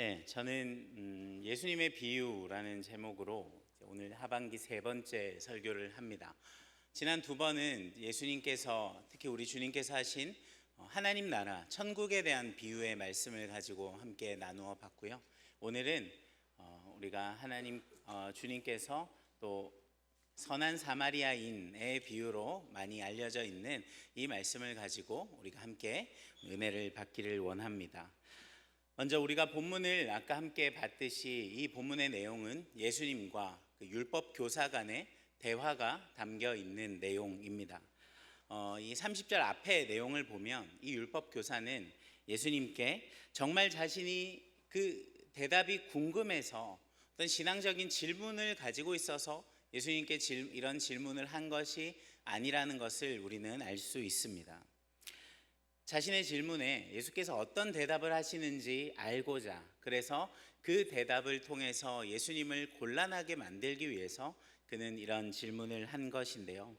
네, 저는 예수님의 비유라는 제목으로 오늘 하반기 세 번째 설교를 합니다. 지난 두 번은 예수님께서 특히 우리 주님께서 하신 하나님 나라, 천국에 대한 비유의 말씀을 가지고 함께 나누어 봤고요. 오늘은 우리가 주님께서 또 선한 사마리아인의 비유로 많이 알려져 있는 이 말씀을 가지고 우리가 함께 은혜를 받기를 원합니다. 먼저 우리가 본문을 아까 함께 봤듯이 이 본문의 내용은 예수님과 율법 교사 간의 대화가 담겨 있는 내용입니다. 이 30절 앞의 내용을 보면 이 율법 교사는 예수님께 정말 자신이 그 대답이 궁금해서 어떤 신앙적인 질문을 가지고 있어서 예수님께 이런 질문을 한 것이 아니라는 것을 우리는 알 수 있습니다. 자신의 질문에 예수께서 어떤 대답을 하시는지 알고자, 그래서 그 대답을 통해서 예수님을 곤란하게 만들기 위해서 그는 이런 질문을 한 것인데요.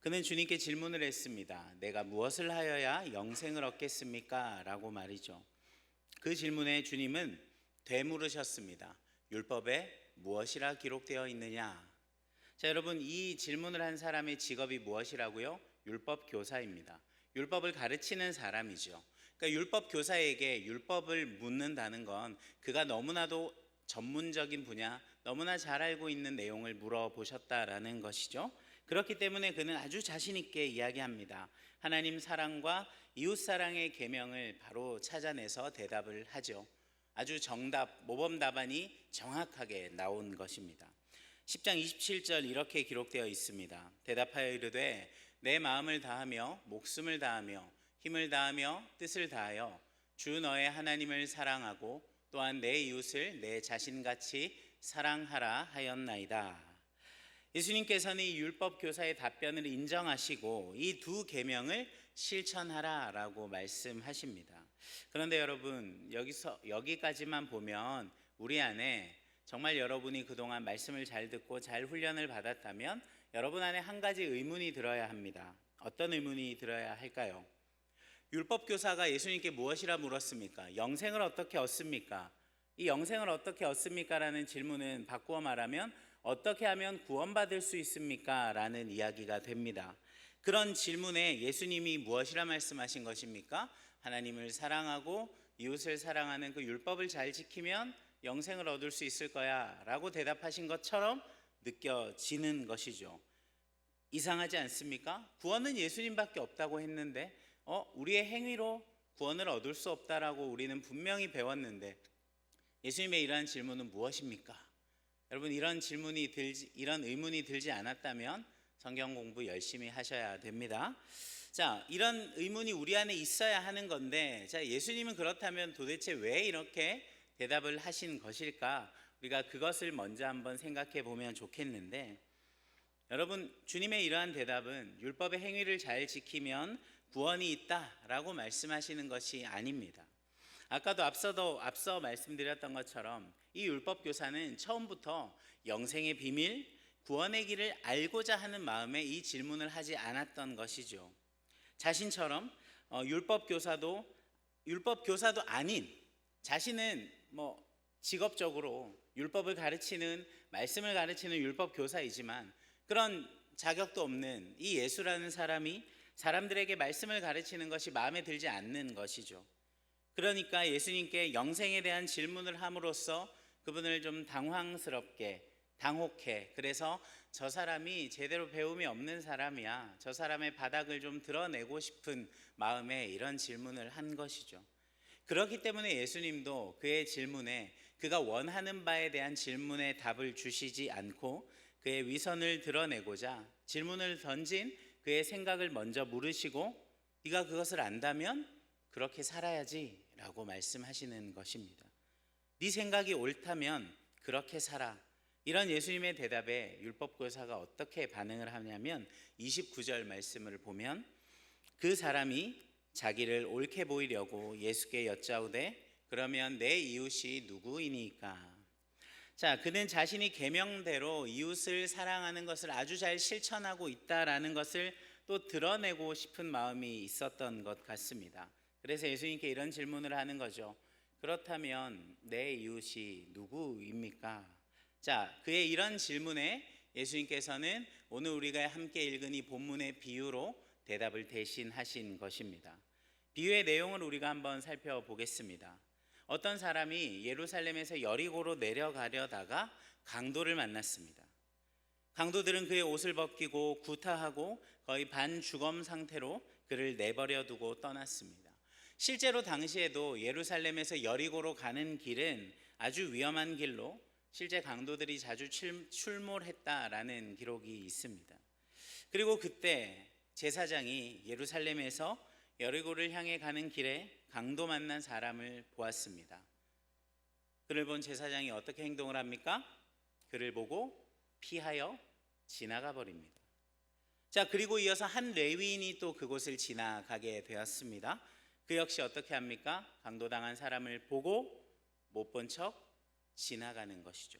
그는 주님께 질문을 했습니다. 내가 무엇을 하여야 영생을 얻겠습니까? 라고 말이죠. 그 질문에 주님은 되물으셨습니다. 율법에 무엇이라 기록되어 있느냐? 자, 여러분, 이 질문을 한 사람의 직업이 무엇이라고요? 율법 교사입니다. 율법을 가르치는 사람이죠. 그러니까 율법 교사에게 율법을 묻는다는 건 그가 너무나도 전문적인 분야, 너무나 잘 알고 있는 내용을 물어보셨다라는 것이죠. 그렇기 때문에 그는 아주 자신 있게 이야기합니다. 하나님 사랑과 이웃 사랑의 계명을 바로 찾아내서 대답을 하죠. 아주 모범 답안이 정확하게 나온 것입니다. 10장 27절 이렇게 기록되어 있습니다. 대답하여 이르되 내 마음을 다하며 목숨을 다하며 힘을 다하며 뜻을 다하여 주 너의 하나님을 사랑하고 또한 내 이웃을 내 자신같이 사랑하라 하였나이다. 예수님께서는 이 율법 교사의 답변을 인정하시고 이 두 계명을 실천하라라고 말씀하십니다. 그런데 여러분, 여기까지만 보면 우리 안에 정말 여러분이 그동안 말씀을 잘 듣고 잘 훈련을 받았다면 여러분 안에 한 가지 의문이 들어야 합니다. 어떤 의문이 들어야 할까요? 율법 교사가 예수님께 무엇이라 물었습니까? 영생을 어떻게 얻습니까? 이 영생을 어떻게 얻습니까? 라는 질문은 바꾸어 말하면 어떻게 하면 구원받을 수 있습니까? 라는 이야기가 됩니다. 그런 질문에 예수님이 무엇이라 말씀하신 것입니까? 하나님을 사랑하고 이웃을 사랑하는 그 율법을 잘 지키면 영생을 얻을 수 있을 거야 라고 대답하신 것처럼 느껴지는 것이죠. 이상하지 않습니까? 구원은 예수님밖에 없다고 했는데 우리의 행위로 구원을 얻을 수 없다라고 우리는 분명히 배웠는데 예수님의 이러한 질문은 무엇입니까? 여러분, 이런 의문이 들지 않았다면 성경 공부 열심히 하셔야 됩니다. 자, 이런 의문이 우리 안에 있어야 하는 건데, 자, 예수님은 그렇다면 도대체 왜 이렇게 대답을 하신 것일까? 우리가 그것을 먼저 한번 생각해 보면 좋겠는데, 여러분, 주님의 이러한 대답은 율법의 행위를 잘 지키면 구원이 있다라고 말씀하시는 것이 아닙니다. 아까도 앞서 말씀드렸던 것처럼 이 율법 교사는 처음부터 영생의 비밀, 구원의 길을 알고자 하는 마음에 이 질문을 하지 않았던 것이죠. 자신처럼 율법 교사도 아닌, 자신은 직업적으로 말씀을 가르치는 율법 교사이지만 그런 자격도 없는 이 예수라는 사람이 사람들에게 말씀을 가르치는 것이 마음에 들지 않는 것이죠. 그러니까 예수님께 영생에 대한 질문을 함으로써 그분을 좀 당혹해. 그래서 저 사람이 제대로 배움이 없는 사람이야. 저 사람의 바닥을 좀 드러내고 싶은 마음에 이런 질문을 한 것이죠. 그렇기 때문에 예수님도 그의 질문에, 그가 원하는 바에 대한 질문에 답을 주시지 않고 그의 위선을 드러내고자 질문을 던진 그의 생각을 먼저 물으시고 네가 그것을 안다면 그렇게 살아야지 라고 말씀하시는 것입니다. 네 생각이 옳다면 그렇게 살아. 이런 예수님의 대답에 율법교사가 어떻게 반응을 하냐면 29절 말씀을 보면 그 사람이 자기를 옳게 보이려고 예수께 여짜오되 그러면 내 이웃이 누구이니까? 자, 그는 자신이 계명대로 이웃을 사랑하는 것을 아주 잘 실천하고 있다라는 것을 또 드러내고 싶은 마음이 있었던 것 같습니다. 그래서 예수님께 이런 질문을 하는 거죠. 그렇다면 내 이웃이 누구입니까? 자, 그의 이런 질문에 예수님께서는 오늘 우리가 함께 읽은 이 본문의 비유로 대답을 대신하신 것입니다. 비유의 내용을 우리가 한번 살펴보겠습니다. 어떤 사람이 예루살렘에서 여리고로 내려가려다가 강도를 만났습니다. 강도들은 그의 옷을 벗기고 구타하고 거의 반주검 상태로 그를 내버려 두고 떠났습니다. 실제로 당시에도 예루살렘에서 여리고로 가는 길은 아주 위험한 길로 실제 강도들이 자주 출몰했다라는 기록이 있습니다. 그리고 그때 제사장이 예루살렘에서 여리고를 향해 가는 길에 강도 만난 사람을 보았습니다. 그를 본 제사장이 어떻게 행동을 합니까? 그를 보고 피하여 지나가 버립니다. 자, 그리고 이어서 한 레위인이 또 그곳을 지나가게 되었습니다. 그 역시 어떻게 합니까? 강도당한 사람을 보고 못 본 척 지나가는 것이죠.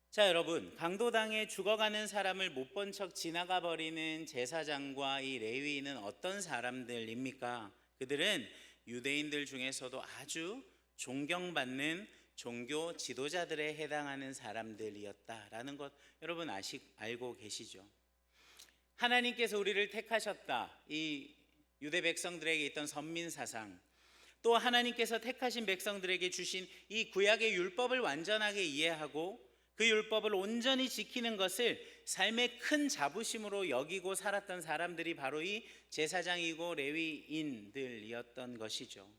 자, 여러분, 강도당해 죽어가는 사람을 못 본 척 지나가 버리는 제사장과 이 레위인은 어떤 사람들입니까? 그들은 유대인들 중에서도 아주 존경받는 종교 지도자들에 해당하는 사람들이었다라는 것 여러분 알고 계시죠? 하나님께서 우리를 택하셨다. 이 유대 백성들에게 있던 선민 사상, 또 하나님께서 택하신 백성들에게 주신 이 구약의 율법을 완전하게 이해하고 그 율법을 온전히 지키는 것을 삶의 큰 자부심으로 여기고 살았던 사람들이 바로 이 제사장이고 레위인들이었던 것이죠.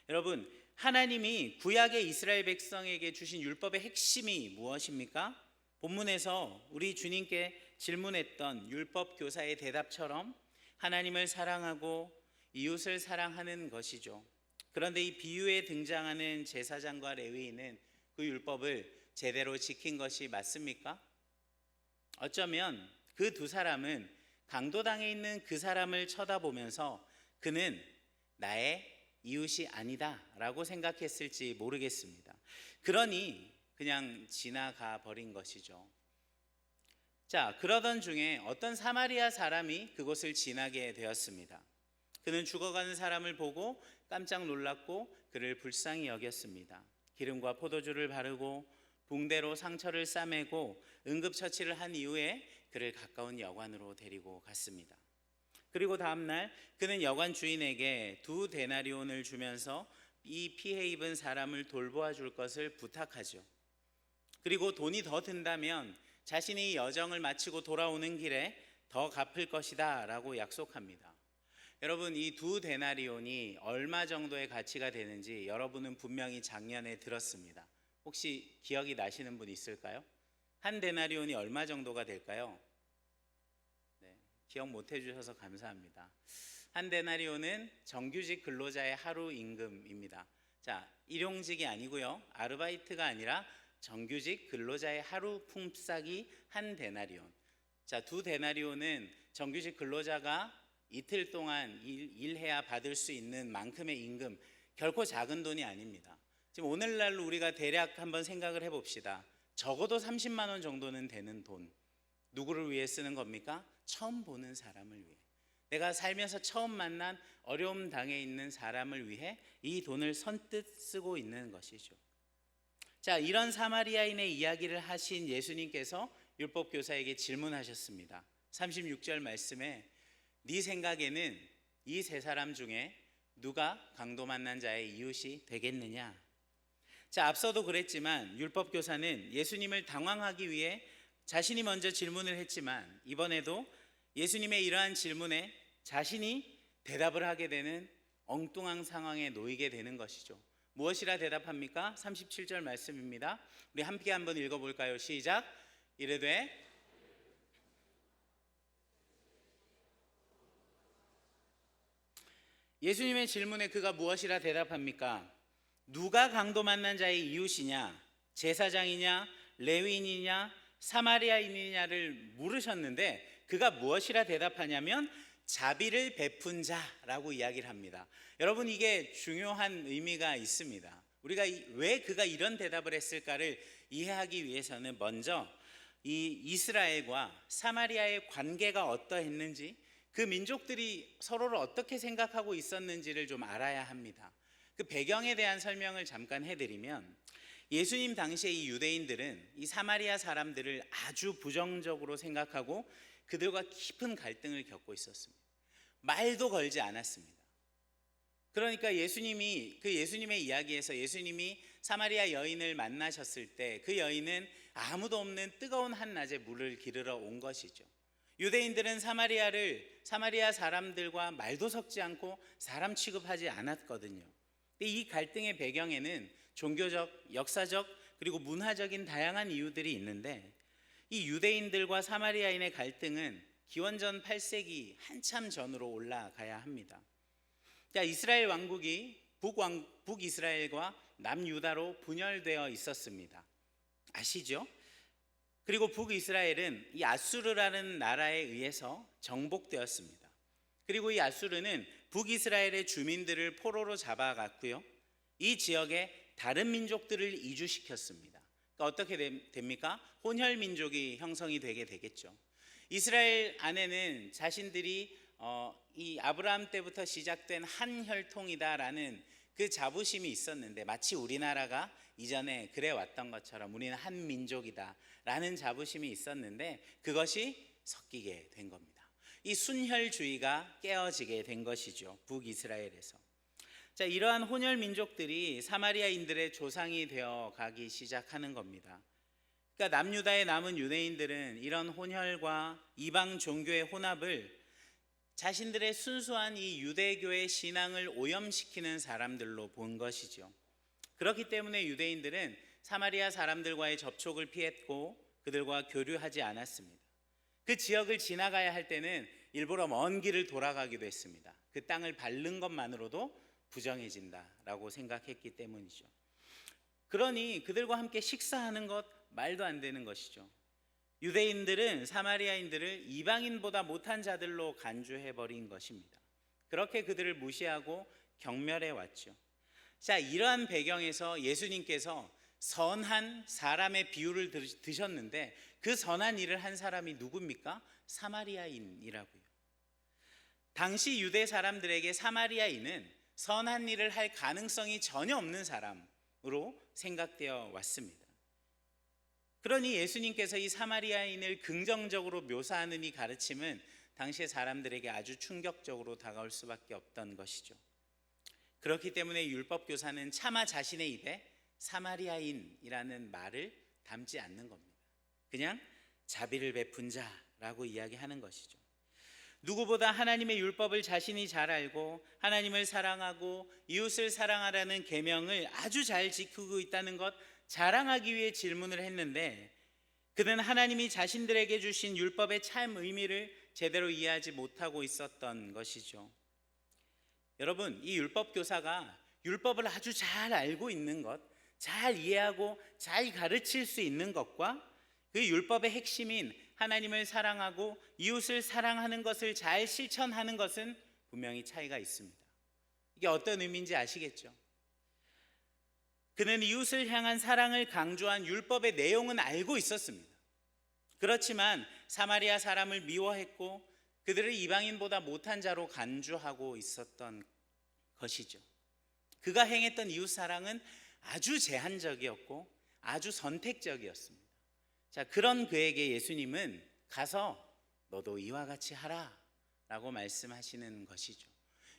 여러분, 하나님이 구약의 이스라엘 백성에게 주신 율법의 핵심이 무엇입니까? 본문에서 우리 주님께 질문했던 율법 교사의 대답처럼 하나님을 사랑하고 이웃을 사랑하는 것이죠. 그런데 이 비유에 등장하는 제사장과 레위인은 그 율법을 제대로 지킨 것이 맞습니까? 어쩌면 그 두 사람은 강도당에 있는 그 사람을 쳐다보면서 그는 나의 이웃이 아니다 라고 생각했을지 모르겠습니다. 그러니 그냥 지나가 버린 것이죠. 자, 그러던 중에 어떤 사마리아 사람이 그곳을 지나게 되었습니다. 그는 죽어가는 사람을 보고 깜짝 놀랐고 그를 불쌍히 여겼습니다. 기름과 포도주를 바르고 붕대로 상처를 싸매고 응급처치를 한 이후에 그를 가까운 여관으로 데리고 갔습니다. 그리고 다음날 그는 여관 주인에게 2데나리온을 주면서 이 피해 입은 사람을 돌보아 줄 것을 부탁하죠. 그리고 돈이 더 든다면 자신이 여정을 마치고 돌아오는 길에 더 갚을 것이다 라고 약속합니다. 여러분, 이 2데나리온이 얼마 정도의 가치가 되는지 여러분은 분명히 작년에 들었습니다. 혹시 기억이 나시는 분 있을까요? 한 데나리온이 얼마 정도가 될까요? 네, 기억 못 해주셔서 감사합니다. 한 데나리온은 정규직 근로자의 하루 임금입니다. 자, 일용직이 아니고요, 아르바이트가 아니라 정규직 근로자의 하루 품삯이 한 데나리온. 자, 2데나리온은 정규직 근로자가 이틀 동안 일해야 받을 수 있는 만큼의 임금, 결코 작은 돈이 아닙니다. 지금 오늘날로 우리가 대략 한번 생각을 해봅시다. 적어도 30만 원 정도는 되는 돈. 누구를 위해 쓰는 겁니까? 처음 보는 사람을 위해. 내가 살면서 처음 만난 어려움 당해 있는 사람을 위해 이 돈을 선뜻 쓰고 있는 것이죠. 자, 이런 사마리아인의 이야기를 하신 예수님께서 율법교사에게 질문하셨습니다. 36절 말씀에 네 생각에는 이 세 사람 중에 누가 강도 만난 자의 이웃이 되겠느냐? 자, 앞서도 그랬지만 율법교사는 예수님을 당황하기 위해 자신이 먼저 질문을 했지만 이번에도 예수님의 이러한 질문에 자신이 대답을 하게 되는 엉뚱한 상황에 놓이게 되는 것이죠. 무엇이라 대답합니까? 37절 말씀입니다. 우리 함께 한번 읽어볼까요? 시작. 이르되 예수님의 질문에 그가 무엇이라 대답합니까? 누가 강도 만난 자의 이웃이냐? 제사장이냐? 레위인이냐? 사마리아인이냐를 물으셨는데 그가 무엇이라 대답하냐면 자비를 베푼 자라고 이야기를 합니다. 여러분, 이게 중요한 의미가 있습니다. 우리가 왜 그가 이런 대답을 했을까를 이해하기 위해서는 먼저 이 이스라엘과 사마리아의 관계가 어떠했는지, 그 민족들이 서로를 어떻게 생각하고 있었는지를 좀 알아야 합니다. 그 배경에 대한 설명을 잠깐 해드리면, 예수님 당시에 이 유대인들은 이 사마리아 사람들을 아주 부정적으로 생각하고 그들과 깊은 갈등을 겪고 있었습니다. 말도 걸지 않았습니다. 그러니까 예수님의 이야기에서 예수님이 사마리아 여인을 만나셨을 때 그 여인은 아무도 없는 뜨거운 한낮에 물을 기르러 온 것이죠. 유대인들은 사마리아 사람들과 말도 섞지 않고 사람 취급하지 않았거든요. 이 갈등의 배경에는 종교적, 역사적, 그리고 문화적인 다양한 이유들이 있는데, 이 유대인들과 사마리아인의 갈등은 기원전 8세기 한참 전으로 올라가야 합니다. 이스라엘 왕국이 북이스라엘과 남유다로 분열되어 있었습니다. 아시죠? 그리고 북이스라엘은 이 아수르라는 나라에 의해서 정복되었습니다. 그리고 이 아수르는 북이스라엘의 주민들을 포로로 잡아갔고요, 이 지역에 다른 민족들을 이주시켰습니다. 그러니까 어떻게 됩니까? 혼혈 민족이 형성이 되게 되겠죠. 이스라엘 안에는 자신들이 이 아브라함 때부터 시작된 한 혈통이다라는 그 자부심이 있었는데, 마치 우리나라가 이전에 그래 왔던 것처럼 우리는 한 민족이다라는 자부심이 있었는데, 그것이 섞이게 된 겁니다. 이 순혈주의가 깨어지게 된 것이죠, 북이스라엘에서. 이러한 혼혈 민족들이 사마리아인들의 조상이 되어 가기 시작하는 겁니다. 그러니까 남유다에 남은 유대인들은 이런 혼혈과 이방 종교의 혼합을 자신들의 순수한 이 유대교의 신앙을 오염시키는 사람들로 본 것이죠. 그렇기 때문에 유대인들은 사마리아 사람들과의 접촉을 피했고 그들과 교류하지 않았습니다. 그 지역을 지나가야 할 때는 일부러 먼 길을 돌아가기도 했습니다. 그 땅을 밟는 것만으로도 부정해진다라고 생각했기 때문이죠. 그러니 그들과 함께 식사하는 것 말도 안 되는 것이죠. 유대인들은 사마리아인들을 이방인보다 못한 자들로 간주해버린 것입니다. 그렇게 그들을 무시하고 경멸해 왔죠. 이러한 배경에서 예수님께서 선한 사람의 비유를 드셨는데, 그 선한 일을 한 사람이 누굽니까? 사마리아인이라고요. 당시 유대 사람들에게 사마리아인은 선한 일을 할 가능성이 전혀 없는 사람으로 생각되어 왔습니다. 그러니 예수님께서 이 사마리아인을 긍정적으로 묘사하는 이 가르침은 당시의 사람들에게 아주 충격적으로 다가올 수밖에 없던 것이죠. 그렇기 때문에 율법 교사는 차마 자신의 입에 사마리아인이라는 말을 담지 않는 겁니다. 그냥 자비를 베푼 자라고 이야기하는 것이죠. 누구보다 하나님의 율법을 자신이 잘 알고 하나님을 사랑하고 이웃을 사랑하라는 계명을 아주 잘 지키고 있다는 것 자랑하기 위해 질문을 했는데, 그는 하나님이 자신들에게 주신 율법의 참 의미를 제대로 이해하지 못하고 있었던 것이죠. 여러분, 이 율법 교사가 율법을 아주 잘 알고 있는 것, 잘 이해하고 잘 가르칠 수 있는 것과 그 율법의 핵심인 하나님을 사랑하고 이웃을 사랑하는 것을 잘 실천하는 것은 분명히 차이가 있습니다. 이게 어떤 의미인지 아시겠죠? 그는 이웃을 향한 사랑을 강조한 율법의 내용은 알고 있었습니다. 그렇지만 사마리아 사람을 미워했고 그들을 이방인보다 못한 자로 간주하고 있었던 것이죠. 그가 행했던 이웃 사랑은 아주 제한적이었고 아주 선택적이었습니다. 그런 그에게 예수님은 가서 너도 이와 같이 하라 라고 말씀하시는 것이죠.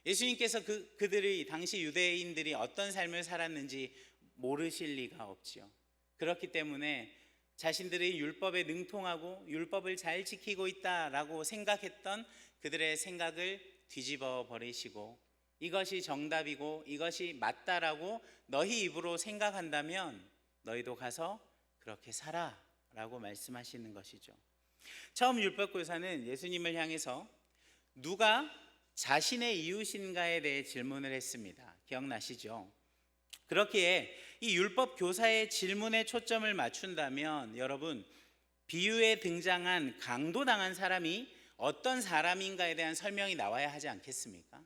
예수님께서 그들이 당시 유대인들이 어떤 삶을 살았는지 모르실 리가 없지요. 그렇기 때문에 자신들이 율법에 능통하고 율법을 잘 지키고 있다라고 생각했던 그들의 생각을 뒤집어 버리시고, 이것이 정답이고 이것이 맞다라고 너희 입으로 생각한다면 너희도 가서 그렇게 살아 라고 말씀하시는 것이죠. 처음 율법교사는 예수님을 향해서 누가 자신의 이웃인가에 대해 질문을 했습니다. 기억나시죠? 그렇기에 이 율법교사의 질문에 초점을 맞춘다면 여러분, 비유에 등장한 강도당한 사람이 어떤 사람인가에 대한 설명이 나와야 하지 않겠습니까?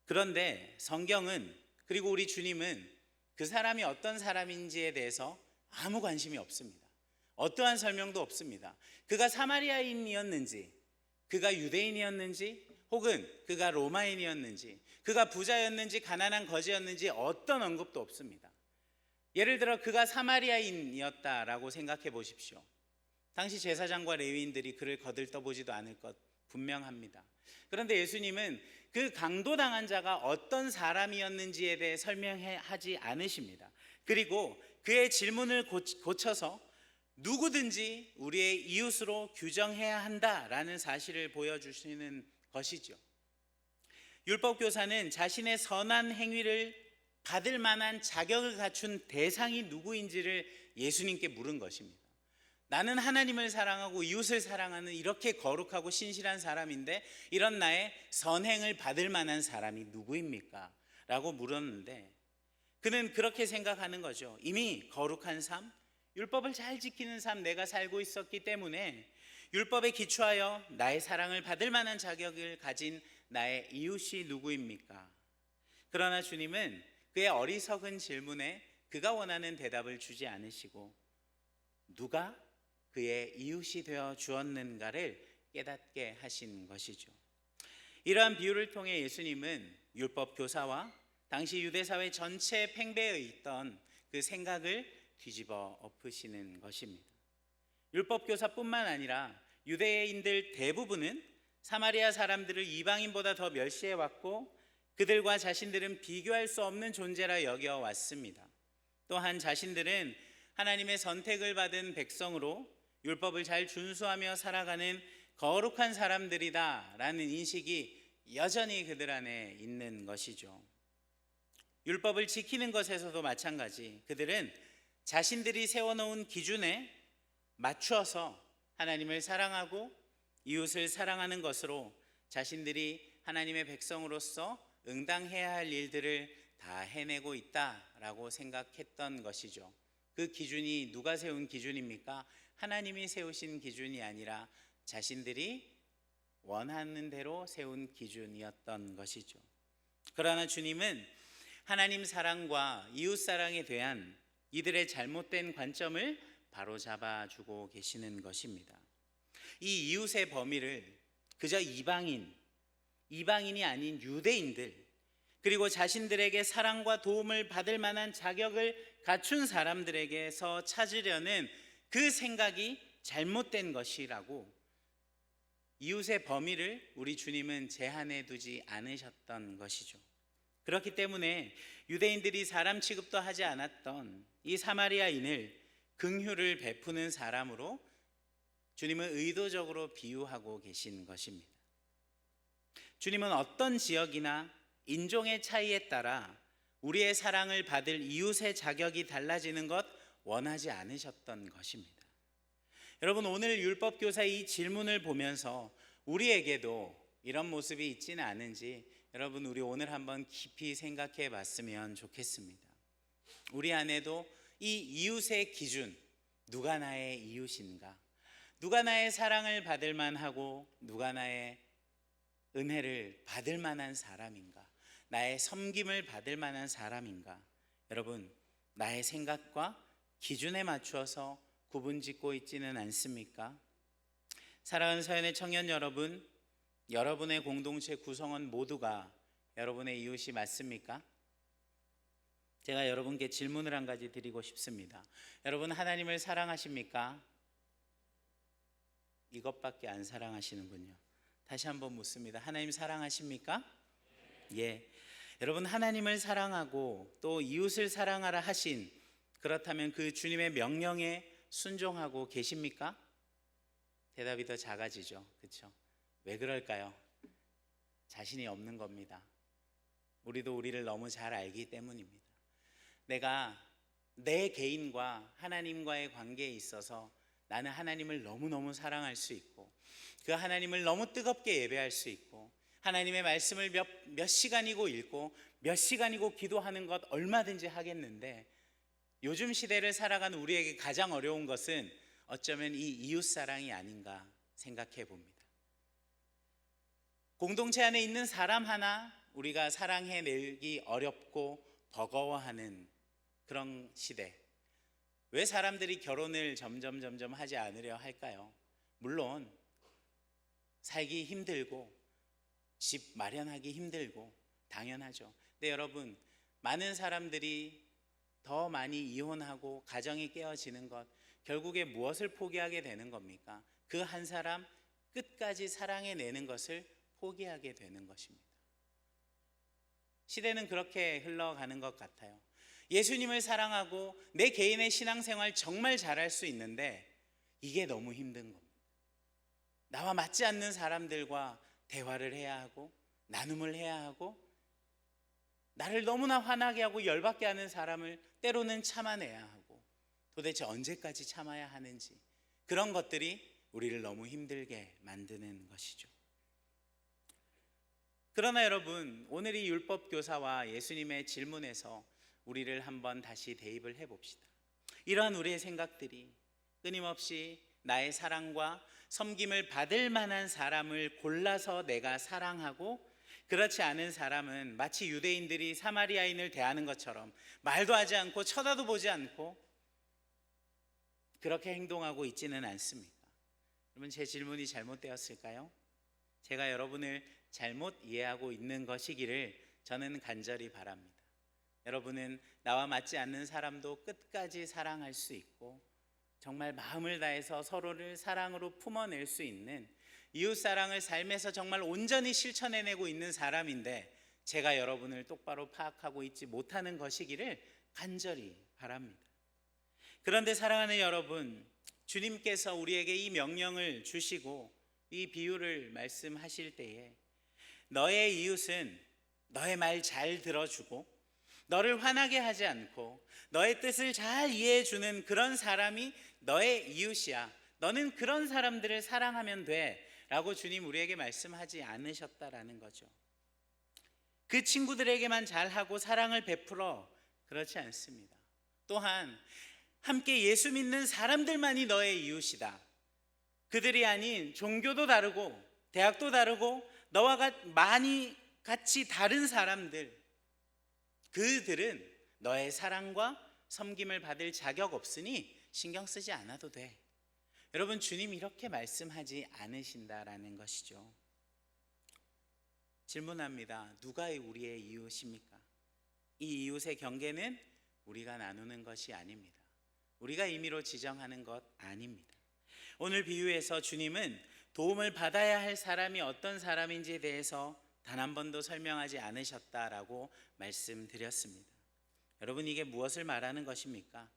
그런데 성경은, 그리고 우리 주님은 그 사람이 어떤 사람인지에 대해서 아무 관심이 없습니다. 어떠한 설명도 없습니다. 그가 사마리아인이었는지, 그가 유대인이었는지, 혹은 그가 로마인이었는지, 그가 부자였는지 가난한 거지였는지 어떤 언급도 없습니다. 예를 들어 그가 사마리아인이었다라고 생각해 보십시오. 당시 제사장과 레위인들이 그를 거들떠보지도 않을 것 분명합니다. 그런데 예수님은 그 강도당한 자가 어떤 사람이었는지에 대해 설명하지 않으십니다. 그리고 그의 질문을 고쳐서 누구든지 우리의 이웃으로 규정해야 한다라는 사실을 보여주시는 것이죠. 율법교사는 자신의 선한 행위를 받을 만한 자격을 갖춘 대상이 누구인지를 예수님께 물은 것입니다. 나는 하나님을 사랑하고 이웃을 사랑하는 이렇게 거룩하고 신실한 사람인데 이런 나의 선행을 받을 만한 사람이 누구입니까? 라고 물었는데 그는 그렇게 생각하는 거죠. 이미 거룩한 삶, 율법을 잘 지키는 삶 내가 살고 있었기 때문에 율법에 기초하여 나의 사랑을 받을 만한 자격을 가진 나의 이웃이 누구입니까? 그러나 주님은 그의 어리석은 질문에 그가 원하는 대답을 주지 않으시고 누가 그의 이웃이 되어 주었는가를 깨닫게 하신 것이죠. 이러한 비유를 통해 예수님은 율법 교사와 당시 유대사회 전체에 팽배해 있던 그 생각을 뒤집어 엎으시는 것입니다. 율법 교사뿐만 아니라 유대인들 대부분은 사마리아 사람들을 이방인보다 더 멸시해 왔고 그들과 자신들은 비교할 수 없는 존재라 여겨 왔습니다. 또한 자신들은 하나님의 선택을 받은 백성으로 율법을 잘 준수하며 살아가는 거룩한 사람들이다라는 인식이 여전히 그들 안에 있는 것이죠. 율법을 지키는 것에서도 마찬가지. 그들은 자신들이 세워놓은 기준에 맞추어서 하나님을 사랑하고 이웃을 사랑하는 것으로 자신들이 하나님의 백성으로서 응당해야 할 일들을 다 해내고 있다라고 생각했던 것이죠. 그 기준이 누가 세운 기준입니까? 하나님이 세우신 기준이 아니라 자신들이 원하는 대로 세운 기준이었던 것이죠. 그러나 주님은 하나님 사랑과 이웃 사랑에 대한 이들의 잘못된 관점을 바로잡아주고 계시는 것입니다. 이 이웃의 범위를 그저 이방인이 아닌 유대인들, 그리고 자신들에게 사랑과 도움을 받을 만한 자격을 갖춘 사람들에게서 찾으려는 그 생각이 잘못된 것이라고 이웃의 범위를 우리 주님은 제한해 두지 않으셨던 것이죠. 그렇기 때문에 유대인들이 사람 취급도 하지 않았던 이 사마리아인을 긍휼을 베푸는 사람으로 주님은 의도적으로 비유하고 계신 것입니다. 주님은 어떤 지역이나 인종의 차이에 따라 우리의 사랑을 받을 이웃의 자격이 달라지는 것 원하지 않으셨던 것입니다. 여러분, 오늘 율법교사의 이 질문을 보면서 우리에게도 이런 모습이 있지는 않은지 여러분, 우리 오늘 한번 깊이 생각해 봤으면 좋겠습니다. 우리 안에도 이 이웃의 기준, 누가 나의 이웃인가? 누가 나의 사랑을 받을 만하고 누가 나의 은혜를 받을 만한 사람인가? 나의 섬김을 받을 만한 사람인가? 여러분, 나의 생각과 기준에 맞추어서 구분짓고 있지는 않습니까? 사랑하는 서연의 청년 여러분, 여러분의 공동체 구성원 모두가 여러분의 이웃이 맞습니까? 제가 여러분께 질문을 한 가지 드리고 싶습니다. 여러분, 하나님을 사랑하십니까? 이것밖에 안 사랑하시는군요. 다시 한번 묻습니다. 하나님 사랑하십니까? 예. 여러분, 하나님을 사랑하고 또 이웃을 사랑하라 하신, 그렇다면 그 주님의 명령에 순종하고 계십니까? 대답이 더 작아지죠. 그렇죠? 왜 그럴까요? 자신이 없는 겁니다. 우리도 우리를 너무 잘 알기 때문입니다. 내가 내 개인과 하나님과의 관계에 있어서 나는 하나님을 너무너무 사랑할 수 있고 그 하나님을 너무 뜨겁게 예배할 수 있고 하나님의 말씀을 몇 시간이고 읽고 몇 시간이고 기도하는 것 얼마든지 하겠는데 요즘 시대를 살아가는 우리에게 가장 어려운 것은 어쩌면 이 이웃사랑이 아닌가 생각해 봅니다. 공동체 안에 있는 사람 하나 우리가 사랑해내기 어렵고 버거워하는 그런 시대. 왜 사람들이 결혼을 점점 하지 않으려 할까요? 물론 살기 힘들고 집 마련하기 힘들고 당연하죠. 근데 여러분, 많은 사람들이 더 많이 이혼하고 가정이 깨어지는 것, 결국에 무엇을 포기하게 되는 겁니까? 그 한 사람 끝까지 사랑해내는 것을 포기하게 되는 것입니다. 시대는 그렇게 흘러가는 것 같아요. 예수님을 사랑하고 내 개인의 신앙생활 정말 잘할 수 있는데 이게 너무 힘든 겁니다. 나와 맞지 않는 사람들과 대화를 해야 하고 나눔을 해야 하고 나를 너무나 화나게 하고 열받게 하는 사람을 때로는 참아내야 하고 도대체 언제까지 참아야 하는지, 그런 것들이 우리를 너무 힘들게 만드는 것이죠. 그러나 여러분, 오늘 이 율법 교사와 예수님의 질문에서 우리를 한번 다시 대입을 해봅시다. 이러한 우리의 생각들이 끊임없이 나의 사랑과 섬김을 받을 만한 사람을 골라서 내가 사랑하고, 그렇지 않은 사람은 마치 유대인들이 사마리아인을 대하는 것처럼 말도 하지 않고 쳐다도 보지 않고 그렇게 행동하고 있지는 않습니까? 여러분, 제 질문이 잘못되었을까요? 제가 여러분을 잘못 이해하고 있는 것이기를 저는 간절히 바랍니다. 여러분은 나와 맞지 않는 사람도 끝까지 사랑할 수 있고 정말 마음을 다해서 서로를 사랑으로 품어낼 수 있는 이웃사랑을 삶에서 정말 온전히 실천해내고 있는 사람인데, 제가 여러분을 똑바로 파악하고 있지 못하는 것이기를 간절히 바랍니다. 그런데 사랑하는 여러분, 주님께서 우리에게 이 명령을 주시고 이 비유를 말씀하실 때에 너의 이웃은 너의 말 잘 들어주고 너를 화나게 하지 않고 너의 뜻을 잘 이해해 주는 그런 사람이 너의 이웃이야, 너는 그런 사람들을 사랑하면 돼 라고 주님 우리에게 말씀하지 않으셨다라는 거죠. 그 친구들에게만 잘하고 사랑을 베풀어, 그렇지 않습니다. 또한 함께 예수 믿는 사람들만이 너의 이웃이다. 그들이 아닌 종교도 다르고 대학도 다르고 너와 많이 같이 다른 사람들, 그들은 너의 사랑과 섬김을 받을 자격 없으니 신경 쓰지 않아도 돼. 여러분, 주님 이렇게 말씀하지 않으신다라는 것이죠. 질문합니다. 누가 우리의 이웃입니까? 이 이웃의 경계는 우리가 나누는 것이 아닙니다. 우리가 임의로 지정하는 것 아닙니다. 오늘 비유에서 주님은 도움을 받아야 할 사람이 어떤 사람인지에 대해서 단 한 번도 설명하지 않으셨다라고 말씀드렸습니다. 여러분, 이게 무엇을 말하는 것입니까?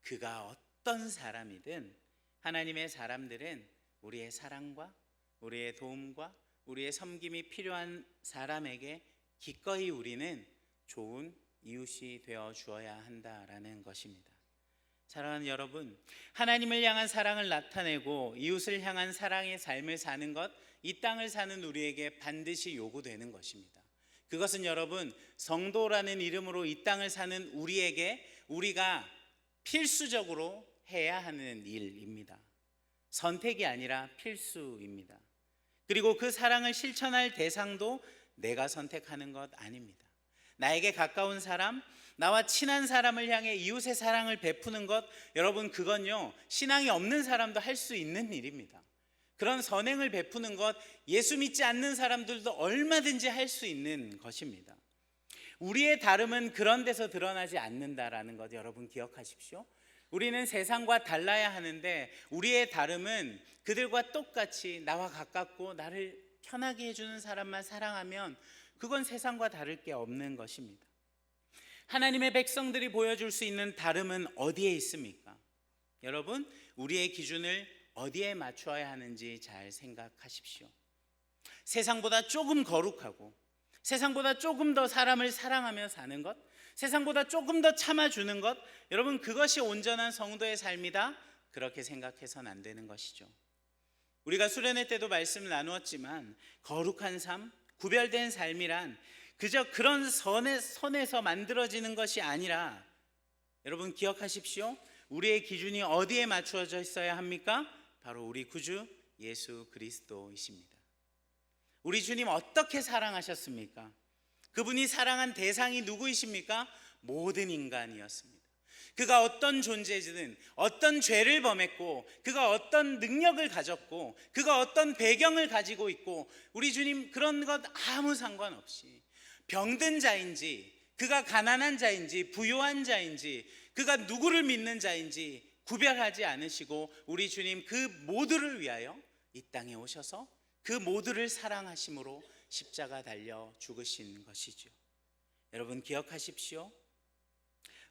그가 어떤 사람이든 하나님의 사람들은 우리의 사랑과 우리의 도움과 우리의 섬김이 필요한 사람에게 기꺼이 우리는 좋은 이웃이 되어 주어야 한다라는 것입니다. 사랑하는 여러분, 하나님을 향한 사랑을 나타내고 이웃을 향한 사랑의 삶을 사는 것, 이 땅을 사는 우리에게 반드시 요구되는 것입니다. 그것은 여러분, 성도라는 이름으로 이 땅을 사는 우리가 필수적으로 해야 하는 일입니다. 선택이 아니라 필수입니다. 그리고 그 사랑을 실천할 대상도 내가 선택하는 것 아닙니다. 나에게 가까운 사람, 나와 친한 사람을 향해 이웃의 사랑을 베푸는 것, 여러분, 그건요 신앙이 없는 사람도 할 수 있는 일입니다. 그런 선행을 베푸는 것, 예수 믿지 않는 사람들도 얼마든지 할 수 있는 것입니다. 우리의 다름은 그런 데서 드러나지 않는다라는 것 여러분 기억하십시오. 우리는 세상과 달라야 하는데 우리의 다름은 그들과 똑같이 나와 가깝고 나를 편하게 해주는 사람만 사랑하면 그건 세상과 다를 게 없는 것입니다. 하나님의 백성들이 보여줄 수 있는 다름은 어디에 있습니까? 여러분, 우리의 기준을 어디에 맞추어야 하는지 잘 생각하십시오. 세상보다 조금 거룩하고 세상보다 조금 더 사람을 사랑하며 사는 것, 세상보다 조금 더 참아주는 것, 여러분, 그것이 온전한 성도의 삶이다, 그렇게 생각해서는 안 되는 것이죠. 우리가 수련회 때도 말씀을 나누었지만 거룩한 삶, 구별된 삶이란 그저 그런 선에서 만들어지는 것이 아니라, 여러분 기억하십시오. 우리의 기준이 어디에 맞추어져 있어야 합니까? 바로 우리 구주 예수 그리스도이십니다. 우리 주님 어떻게 사랑하셨습니까? 그분이 사랑한 대상이 누구이십니까? 모든 인간이었습니다. 그가 어떤 존재든, 어떤 죄를 범했고, 그가 어떤 능력을 가졌고, 그가 어떤 배경을 가지고 있고, 우리 주님 그런 것 아무 상관없이 병든 자인지, 그가 가난한 자인지, 부유한 자인지, 그가 누구를 믿는 자인지 구별하지 않으시고 우리 주님 그 모두를 위하여 이 땅에 오셔서 그 모두를 사랑하심으로 십자가 달려 죽으신 것이죠. 여러분 기억하십시오.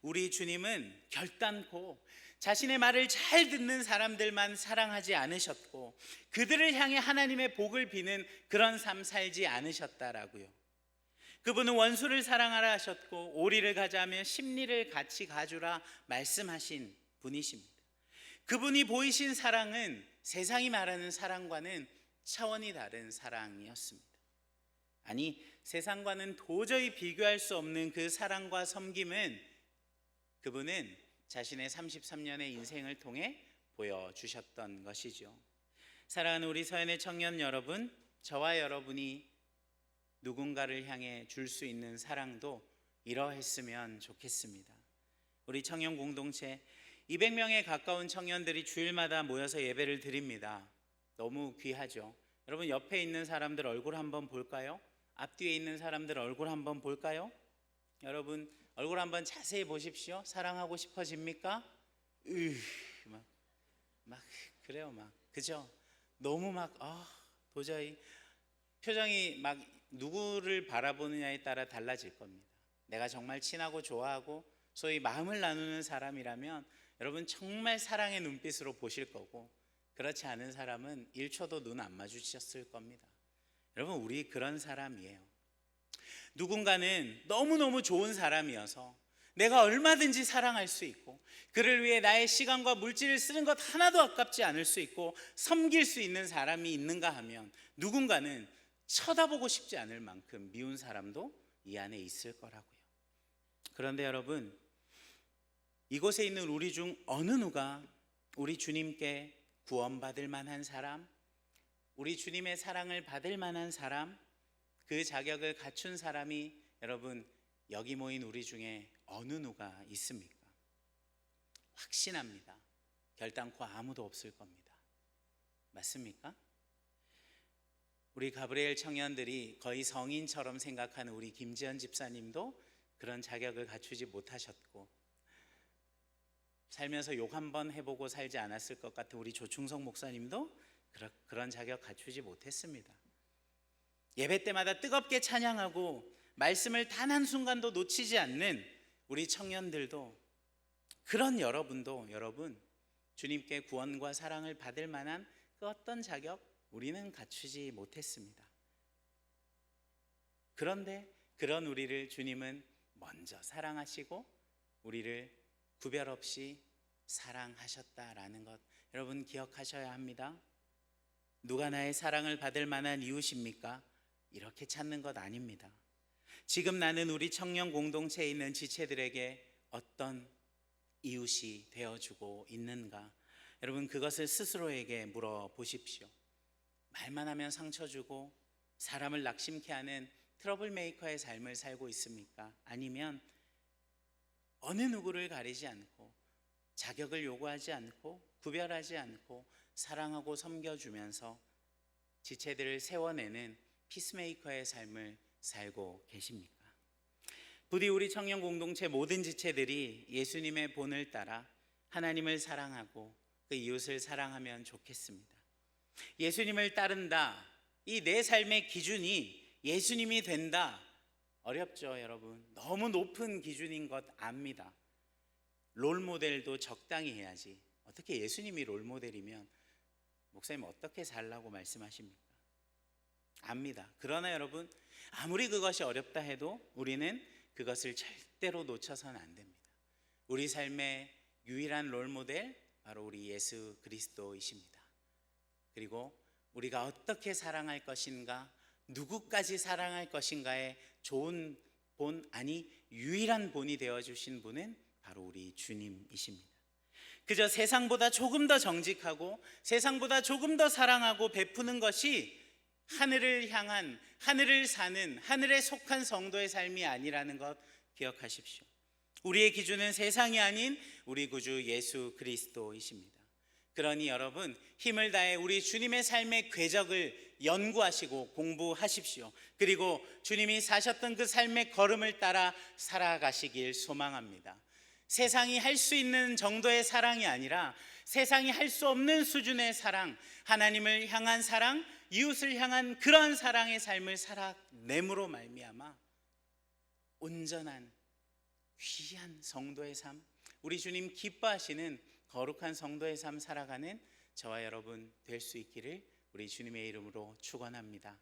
우리 주님은 결단코 자신의 말을 잘 듣는 사람들만 사랑하지 않으셨고 그들을 향해 하나님의 복을 비는 그런 삶 살지 않으셨다라고요. 그분은 원수를 사랑하라 하셨고 오리를 가자며 십리를 같이 가주라 말씀하신 분이십니다. 그분이 보이신 사랑은 세상이 말하는 사랑과는 차원이 다른 사랑이었습니다. 아니, 세상과는 도저히 비교할 수 없는 그 사랑과 섬김은 그분은 자신의 33년의 인생을 통해 보여주셨던 것이죠. 사랑하는 우리 서연의 청년 여러분, 저와 여러분이 누군가를 향해 줄 수 있는 사랑도 이러했으면 좋겠습니다. 우리 청년 공동체 200명에 가까운 청년들이 주일마다 모여서 예배를 드립니다. 너무 귀하죠. 여러분 옆에 있는 사람들 얼굴 한번 볼까요? 앞뒤에 있는 사람들 얼굴 한번 볼까요? 여러분 얼굴 한번 자세히 보십시오. 사랑하고 싶어집니까? 막 그래요, 막 그죠? 너무 막 도저히 표정이 막 누구를 바라보느냐에 따라 달라질 겁니다. 내가 정말 친하고 좋아하고 소위 마음을 나누는 사람이라면 여러분 정말 사랑의 눈빛으로 보실 거고, 그렇지 않은 사람은 1초도 눈 안 마주치셨을 겁니다. 여러분 우리 그런 사람이에요. 누군가는 너무너무 좋은 사람이어서 내가 얼마든지 사랑할 수 있고 그를 위해 나의 시간과 물질을 쓰는 것 하나도 아깝지 않을 수 있고 섬길 수 있는 사람이 있는가 하면, 누군가는 쳐다보고 싶지 않을 만큼 미운 사람도 이 안에 있을 거라고요. 그런데 여러분, 이곳에 있는 우리 중 어느 누가 우리 주님께 구원받을 만한 사람, 우리 주님의 사랑을 받을 만한 사람, 그 자격을 갖춘 사람이 여러분 여기 모인 우리 중에 어느 누가 있습니까? 확신합니다. 결단코 아무도 없을 겁니다. 맞습니까? 우리 가브리엘 청년들이 거의 성인처럼 생각하는 우리 김지연 집사님도 그런 자격을 갖추지 못하셨고, 살면서 욕 한번 해보고 살지 않았을 것 같은 우리 조충석 목사님도 그런 자격 갖추지 못했습니다. 예배 때마다 뜨겁게 찬양하고 말씀을 단 한순간도 놓치지 않는 우리 청년들도, 그런 여러분도 여러분 주님께 구원과 사랑을 받을 만한 그 어떤 자격 우리는 갖추지 못했습니다. 그런데 그런 우리를 주님은 먼저 사랑하시고 우리를 구별 없이 사랑하셨다라는 것 여러분 기억하셔야 합니다. 누가 나의 사랑을 받을 만한 이웃입니까? 이렇게 찾는 것 아닙니다. 지금 나는 우리 청년 공동체에 있는 지체들에게 어떤 이웃이 되어주고 있는가? 여러분 그것을 스스로에게 물어보십시오. 말만 하면 상처 주고 사람을 낙심케 하는 트러블 메이커의 삶을 살고 있습니까? 아니면 어느 누구를 가리지 않고 자격을 요구하지 않고 구별하지 않고 사랑하고 섬겨주면서 지체들을 세워내는 피스메이커의 삶을 살고 계십니까? 부디 우리 청년 공동체 모든 지체들이 예수님의 본을 따라 하나님을 사랑하고 그 이웃을 사랑하면 좋겠습니다. 예수님을 따른다, 이 내 삶의 기준이 예수님이 된다, 어렵죠 여러분. 너무 높은 기준인 것 압니다. 롤모델도 적당히 해야지 어떻게 예수님이 롤모델이면 목사님 어떻게 살라고 말씀하십니까? 압니다. 그러나 여러분 아무리 그것이 어렵다 해도 우리는 그것을 절대로 놓쳐서는 안 됩니다. 우리 삶의 유일한 롤모델 바로 우리 예수 그리스도이십니다. 그리고 우리가 어떻게 사랑할 것인가, 누구까지 사랑할 것인가의 좋은 본, 아니 유일한 본이 되어주신 분은 바로 우리 주님이십니다. 그저 세상보다 조금 더 정직하고 세상보다 조금 더 사랑하고 베푸는 것이 하늘을 향한, 하늘을 사는, 하늘에 속한 성도의 삶이 아니라는 것 기억하십시오. 우리의 기준은 세상이 아닌 우리 구주 예수 그리스도이십니다. 그러니 여러분, 힘을 다해 우리 주님의 삶의 궤적을 연구하시고 공부하십시오. 그리고 주님이 사셨던 그 삶의 걸음을 따라 살아가시길 소망합니다. 세상이 할 수 있는 정도의 사랑이 아니라 세상이 할 수 없는 수준의 사랑, 하나님을 향한 사랑, 이웃을 향한 그런 사랑의 삶을 살아냄으로 말미암아 온전한 귀한 성도의 삶, 우리 주님 기뻐하시는 거룩한 성도의 삶 살아가는 저와 여러분 될 수 있기를 우리 주님의 이름으로 축원합니다.